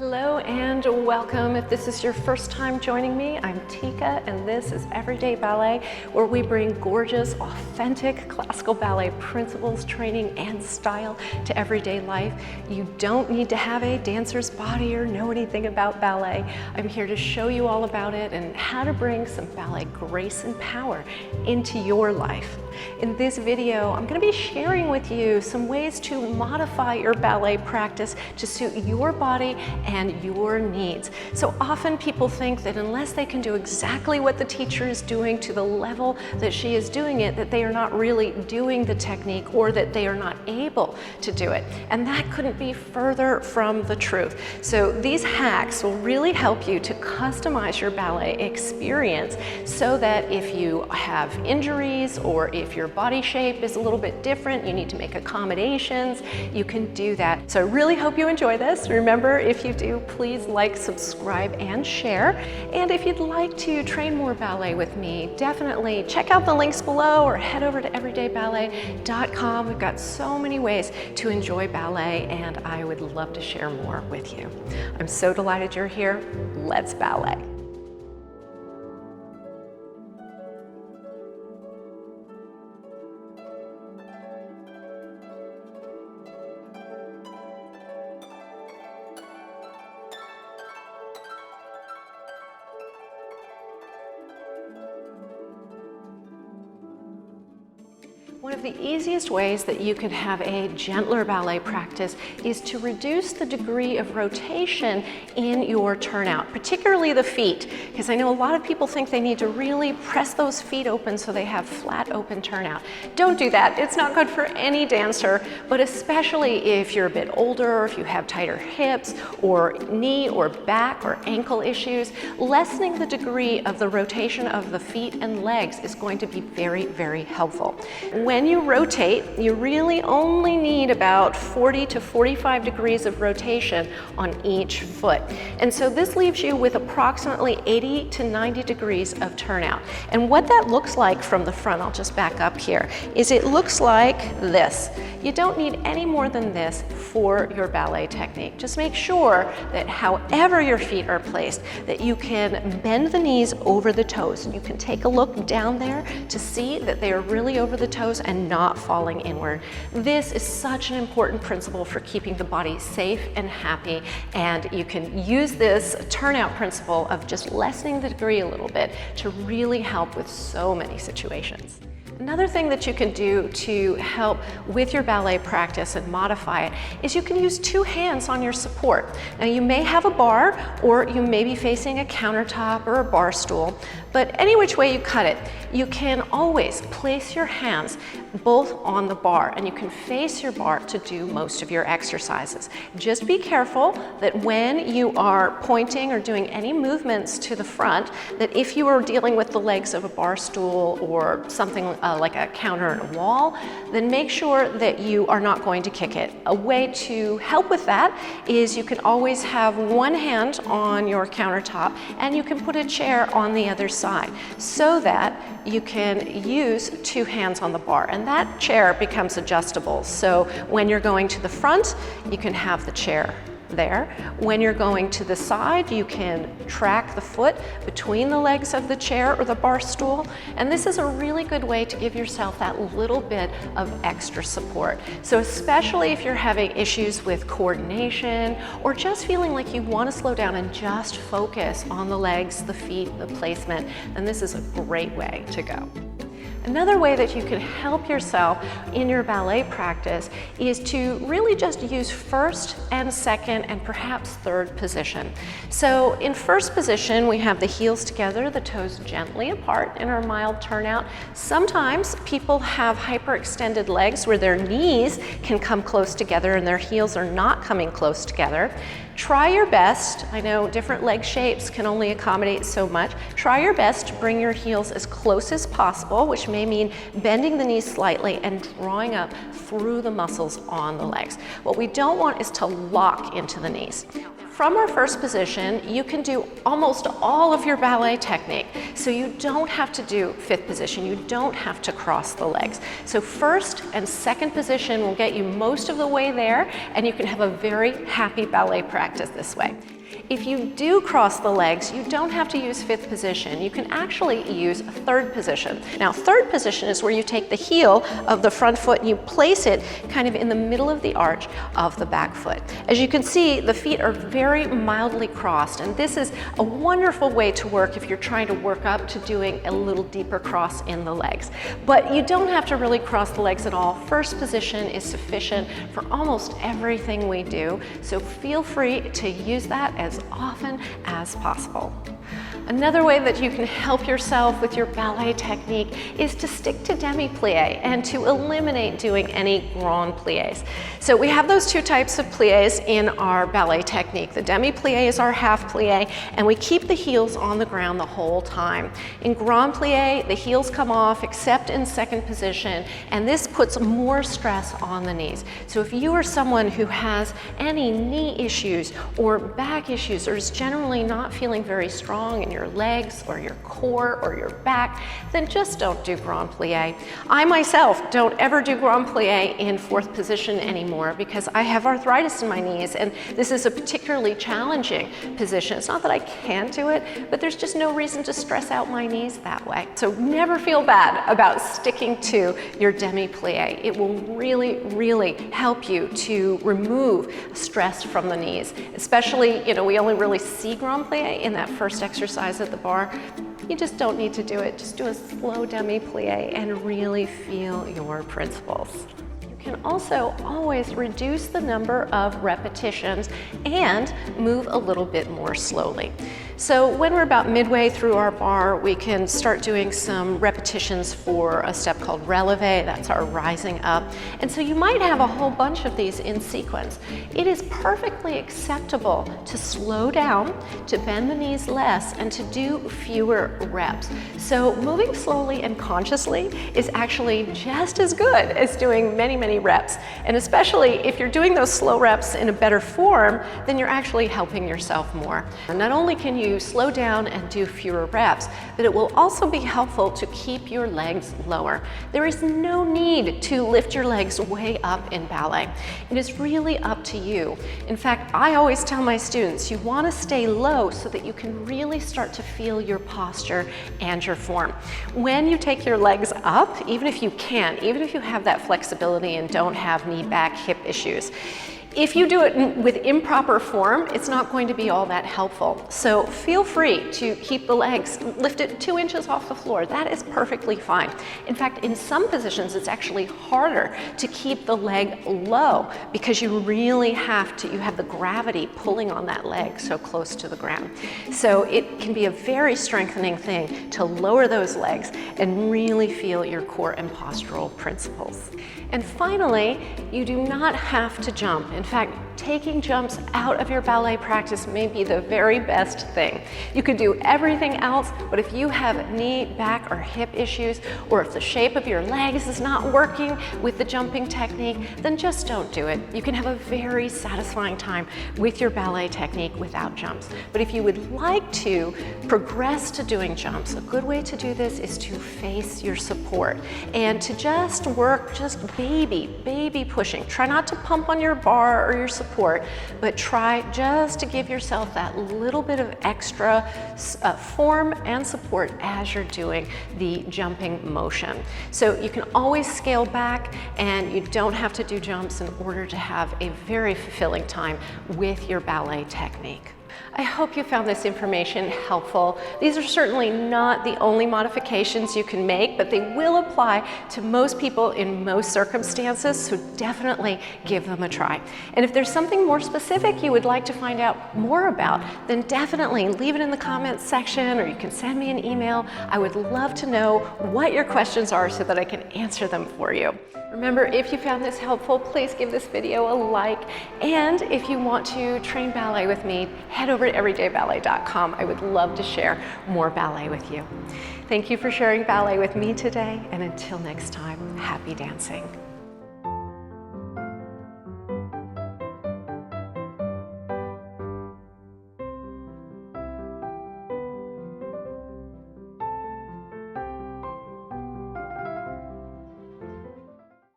Hello and welcome. If this is your first time joining me, I'm Tika and this is Everyday Ballet, where we bring gorgeous, authentic classical ballet principles, training, and style to everyday life. You don't need to have a dancer's body or know anything about ballet. I'm here to show you all about it and how to bring some ballet grace and power into your life. In this video, I'm going to be sharing with you some ways to modify your ballet practice to suit your body and your needs. So often people think that unless they can do exactly what the teacher is doing to the level that she is doing it, that they are not really doing the technique or that they are not able to do it. And that couldn't be further from the truth. So these hacks will really help you to customize your ballet experience so that if you have injuries or if your body shape is a little bit different, you need to make accommodations, you can do that. So I really hope you enjoy this. Remember, if you do, please like, subscribe, and share. And if you'd like to train more ballet with me, definitely check out the links below or head over to everydayballet.com. We've got so many ways to enjoy ballet, and I would love to share more with you. I'm so delighted you're here. Let's ballet. One of the easiest ways that you can have a gentler ballet practice is to reduce the degree of rotation in your turnout, particularly the feet, because I know a lot of people think they need to really press those feet open so they have flat open turnout. Don't do that. It's not good for any dancer, but especially if you're a bit older or if you have tighter hips or knee or back or ankle issues. Lessening the degree of the rotation of the feet and legs is going to be very, very helpful. When you rotate, you really only need about 40 to 45 degrees of rotation on each foot. And so this leaves you with approximately 80 to 90 degrees of turnout. And what that looks like from the front, I'll just back up here, is it looks like this. You don't need any more than this for your ballet technique. Just make sure that however your feet are placed, that you can bend the knees over the toes. And you can take a look down there to see that they are really over the toes and not falling inward. This is such an important principle for keeping the body safe and happy, and you can use this turnout principle of just lessening the degree a little bit to really help with so many situations. Another thing that you can do to help with your ballet practice and modify it is you can use two hands on your support. Now you may have a bar or you may be facing a countertop or a bar stool, but any which way you cut it, you can always place your hands both on the bar and you can face your bar to do most of your exercises. Just be careful that when you are pointing or doing any movements to the front, that if you are dealing with the legs of a bar stool or something like a counter and a wall, then make sure that you are not going to kick it. A way to help with that is you can always have one hand on your countertop and you can put a chair on the other side so that you can use two hands on the bar, and that chair becomes adjustable. So when you're going to the front, you can have the chair there. When you're going to the side, you can track the foot between the legs of the chair or the bar stool. And this is a really good way to give yourself that little bit of extra support. So especially if you're having issues with coordination or just feeling like you want to slow down and just focus on the legs, the feet, the placement, then this is a great way to go. Another way that you can help yourself in your ballet practice is to really just use first and second and perhaps third position. So in first position, we have the heels together, the toes gently apart in our mild turnout. Sometimes people have hyperextended legs where their knees can come close together and their heels are not coming close together. Try your best. I know different leg shapes can only accommodate so much. Try your best to bring your heels as close as possible, which may mean bending the knees slightly and drawing up through the muscles on the legs. What we don't want is to lock into the knees. From our first position, you can do almost all of your ballet technique. So you don't have to do fifth position. You don't have to cross the legs. So first and second position will get you most of the way there, and you can have a very happy ballet practice this way. If you do cross the legs, you don't have to use fifth position. You can actually use third position. Now, third position is where you take the heel of the front foot and you place it kind of in the middle of the arch of the back foot. As you can see, the feet are very mildly crossed, and this is a wonderful way to work if you're trying to work up to doing a little deeper cross in the legs. But you don't have to really cross the legs at all. First position is sufficient for almost everything we do, so feel free to use that as often as possible. Another way that you can help yourself with your ballet technique is to stick to demi plie and to eliminate doing any grand plies. So we have those two types of plies in our ballet technique. The demi plie is our half plie, and we keep the heels on the ground the whole time. In grand plie, the heels come off except in second position, and this puts more stress on the knees. So if you are someone who has any knee issues or back issues, or is generally not feeling very strong in your legs or your core or your back, then just don't do grand plie. I myself don't ever do grand plie in fourth position anymore because I have arthritis in my knees, and this is a particularly challenging position. It's not that I can't do it, but there's just no reason to stress out my knees that way. So never feel bad about sticking to your demi plie. It will really, really help you to remove stress from the knees, especially, we only really see grand plie in that first exercise at the bar. You just don't need to do it. Just do a slow demi plie and really feel your principles. You can also always reduce the number of repetitions and move a little bit more slowly. So when we're about midway through our bar, we can start doing some repetitions for a step called releve. That's our rising up. And so you might have a whole bunch of these in sequence. It is perfectly acceptable to slow down, to bend the knees less, and to do fewer reps. So moving slowly and consciously is actually just as good as doing many, many reps. And especially if you're doing those slow reps in a better form, then you're actually helping yourself more. And not only can you slow down and do fewer reps, but it will also be helpful to keep your legs lower. There is no need to lift your legs way up in ballet. It is really up to you. In fact, I always tell my students, you want to stay low so that you can really start to feel your posture and your form. When you take your legs up, even if you can, even if you have that flexibility and don't have knee, back, hip issues, if you do it with improper form, it's not going to be all that helpful. So feel free to keep the legs lifted 2 inches off the floor. That is perfectly fine. In fact, in some positions, it's actually harder to keep the leg low because you really have to, you have the gravity pulling on that leg so close to the ground. So it can be a very strengthening thing to lower those legs and really feel your core and postural principles. And finally, you do not have to jump. In fact, taking jumps out of your ballet practice may be the very best thing. You could do everything else, but if you have knee, back, or hip issues, or if the shape of your legs is not working with the jumping technique, then just don't do it. You can have a very satisfying time with your ballet technique without jumps. But if you would like to progress to doing jumps, a good way to do this is to face your support and to just work, just baby pushing. Try not to pump on your bar or your support, but try just to give yourself that little bit of extra form and support as you're doing the jumping motion. So you can always scale back, and you don't have to do jumps in order to have a very fulfilling time with your ballet technique. I hope you found this information helpful. These are certainly not the only modifications you can make, but they will apply to most people in most circumstances, so definitely give them a try. And if there's something more specific you would like to find out more about, then definitely leave it in the comments section, or you can send me an email. I would love to know what your questions are so that I can answer them for you. Remember, if you found this helpful, please give this video a like. And if you want to train ballet with me, head over to everydayballet.com. I would love to share more ballet with you. Thank you for sharing ballet with me today. And until next time, happy dancing.